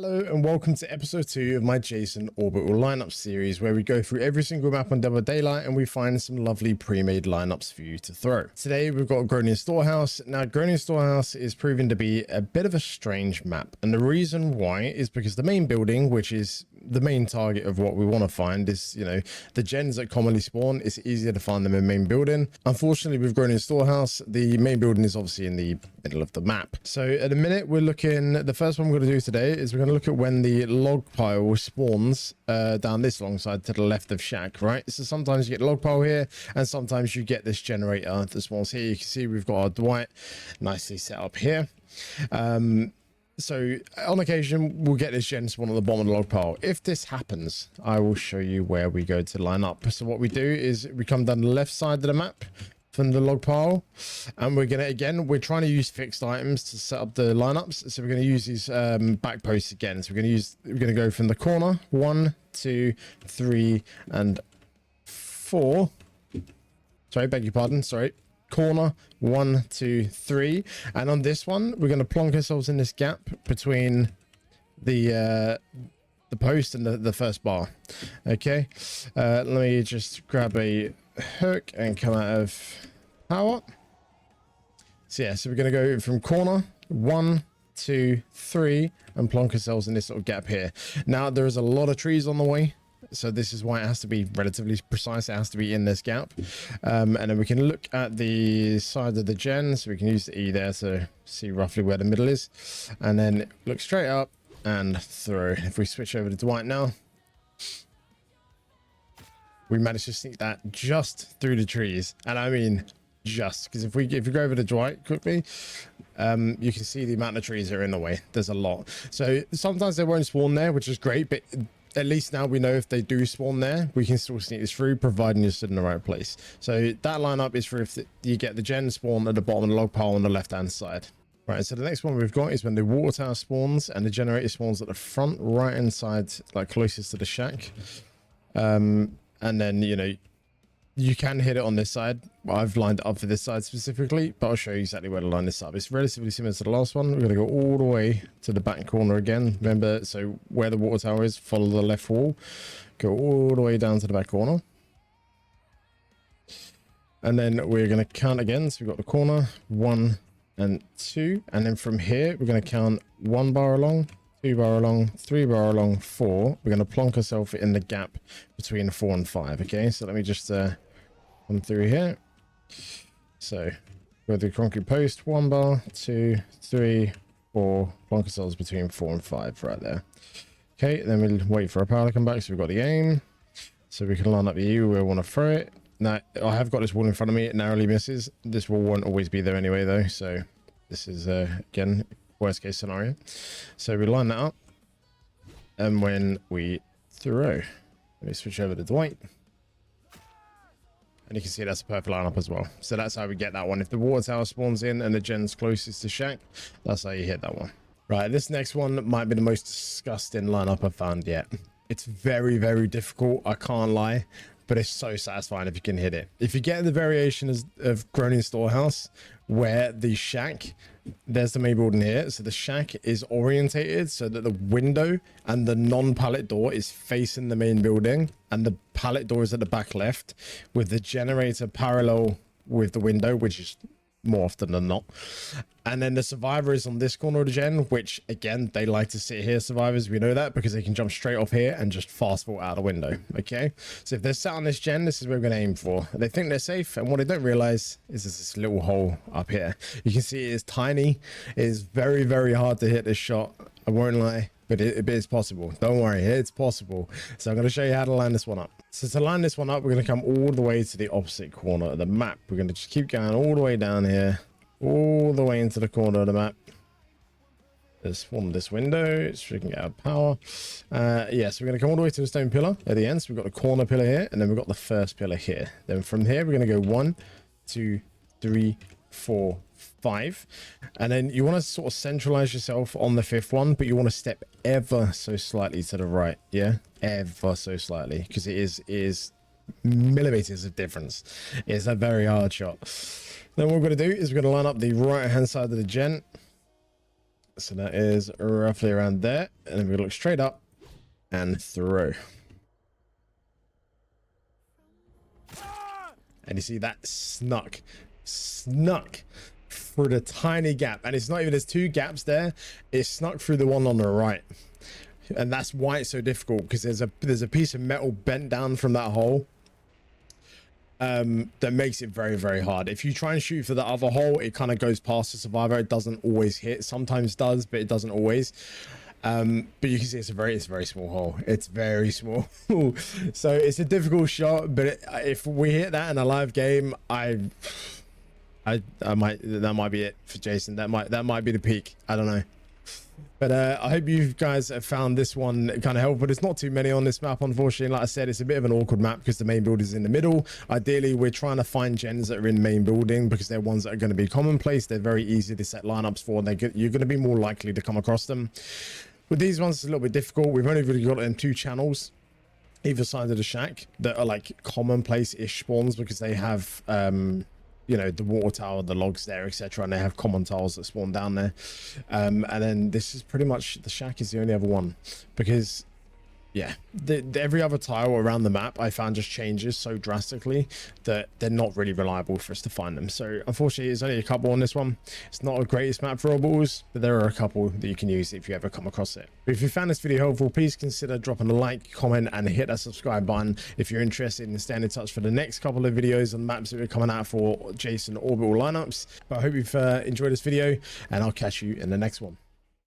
Hello and welcome to episode 2 of my Jason Orbital Lineups series, where we go through every single map on Dead by Daylight and we find some lovely pre-made lineups for you to throw. Today we've got Groaning Storehouse. Now Groaning Storehouse is proving to be a bit of a strange map, and the reason why is because the main building, which is the main target of what we want to find, is, you know, the gens that commonly spawn. It's easier to find them in main building. Unfortunately, with Groaning Storehouse, the main building is obviously in the middle of the map. So at the minute we're looking, the first one we're going to do today is we're going to look at when the log pile spawns down this long side to the left of shack, right? So sometimes you get log pile here and sometimes you get this generator that spawns here. You can see we've got our Dwight nicely set up here. So on occasion we'll get this gen spawn at the bottom of the log pile. If this happens, I will show you where we go to line up. So what we do is we come down the left side of the map from the log pile, and we're trying to use fixed items to set up the lineups. So we're going to use these back posts again. So we're going to go from the corner 1, 2, 3 and 4. Sorry, beg your pardon. Sorry. Corner 1, 2, 3, and on this one we're going to plonk ourselves in this gap between the post and the first bar. Okay, let me just grab a hook and come out of power. So yeah, so we're going to go from corner 1, 2, 3 and plonk ourselves in this little gap here. Now there is a lot of trees on the way, so this is why it has to be relatively precise. It has to be in this gap. And then we can look at the side of the gen, so we can use the E there to see roughly where the middle is, and then look straight up and through. If we switch over to Dwight now, we managed to sneak that just through the trees, and I mean just, because if we go over to Dwight quickly, you can see the amount of trees that are in the way. There's a lot. So sometimes they won't spawn there, which is great, but at least now we know if they do spawn there, we can still sneak this through, providing you're stood in the right place. So that lineup is for if you get the gen spawn at the bottom of the log pile on the left hand side. Right, so the next one we've got is when the water tower spawns and the generator spawns at the front right hand side, like closest to the shack. And then, you know, you can hit it on this side. I've lined it up for this side specifically, but I'll show you exactly where to line this up. It's relatively similar to the last one. We're going to go all the way to the back corner again. Remember, so where the water tower is, follow the left wall, go all the way down to the back corner. And then we're going to count again. So we've got the corner 1 and 2. And then from here, we're going to count 1 bar along, 2 bar along, 3 bar along, 4. We're going to plonk ourselves in the gap between 4 and 5. Okay, so let me just come through here. So go through concrete post, 1 bar, 2, 3, 4, plonk ourselves between 4 and 5 right there. Okay, then we'll wait for our power to come back. So we've got the aim, so we can line up the U where we want to throw it. Now I have got this wall in front of me. It narrowly misses. This wall won't always be there anyway though, so this is again worst case scenario. So we line that up, and when we throw, let me switch over to Dwight, and you can see that's a perfect lineup as well. So that's how we get that one. If the water tower spawns in and the gen's closest to shack, that's how you hit that one. Right, this next one might be the most disgusting lineup I've found yet. It's very, very difficult, I can't lie, but it's so satisfying if you can hit it. If you get the variation of Groaning Storehouse, where the shack, there's the main building here, so the shack is orientated so that the window and the non-pallet door is facing the main building, and the pallet door is at the back left, with the generator parallel with the window, which is more often than not. And then the survivor is on this corner of the gen, which again, they like to sit here, survivors, we know that, because they can jump straight off here and just fast fall out the window. Okay, so if they're sat on this gen, this is where we're going to aim for. They think they're safe, and what they don't realize is there's this little hole up here. You can see it is tiny. It is very, very hard to hit this shot, I won't lie, but it is possible. Don't worry, it's possible. So I'm going to show you how to line this one up. So to line this one up, we're going to come all the way to the opposite corner of the map. We're going to just keep going all the way down here, all the way into the corner of the map. There's one this window, so we can get our power. Yeah, so we're going to come all the way to the stone pillar at the end. So we've got the corner pillar here, and then we've got the first pillar here. Then from here, we're going to go 1, 2, 3, 4, 5, and then you want to sort of centralize yourself on the 5th one, but you want to step ever so slightly to the right. Yeah, ever so slightly, because it is millimeters of difference. It's a very hard shot. Then what we're going to do is we're going to line up the right hand side of the gen, So that is roughly around there. And then we look straight up and through. And you see that snuck through the tiny gap. And it's not even, there's two gaps there. It snuck through the one on the right. And that's why it's so difficult, because there's a piece of metal bent down from that hole. That makes it very, very hard. If you try and shoot for the other hole, it kind of goes past the survivor. It doesn't always hit. Sometimes does, but it doesn't always. But you can see it's a very small hole. It's very small. So it's a difficult shot, but if we hit that in a live game, I might, that might be it for Jason. That might be the peak. I don't know. But I hope you guys have found this one kind of helpful. There's not too many on this map, unfortunately. Like I said, it's a bit of an awkward map because the main build is in the middle. Ideally, we're trying to find gens that are in main building because they're ones that are going to be commonplace. They're very easy to set lineups for. You're going to be more likely to come across them. With these ones, it's a little bit difficult. We've only really got it in 2 channels, either side of the shack, that are like commonplace-ish spawns because they have... you know, the water tower, the logs there, etc., and they have common tiles that spawn down there. And then this is pretty much, the shack is the only other one, because yeah, every other tile around the map I found just changes so drastically that they're not really reliable for us to find them. So unfortunately, there's only a couple on this one. It's not the greatest map for orbitals, but there are a couple that you can use if you ever come across it. But if you found this video helpful, please consider dropping a like, comment, and hit that subscribe button if you're interested in staying in touch for the next couple of videos on maps that we're coming out for Jason Orbital Lineups. But I hope you've enjoyed this video, and I'll catch you in the next one.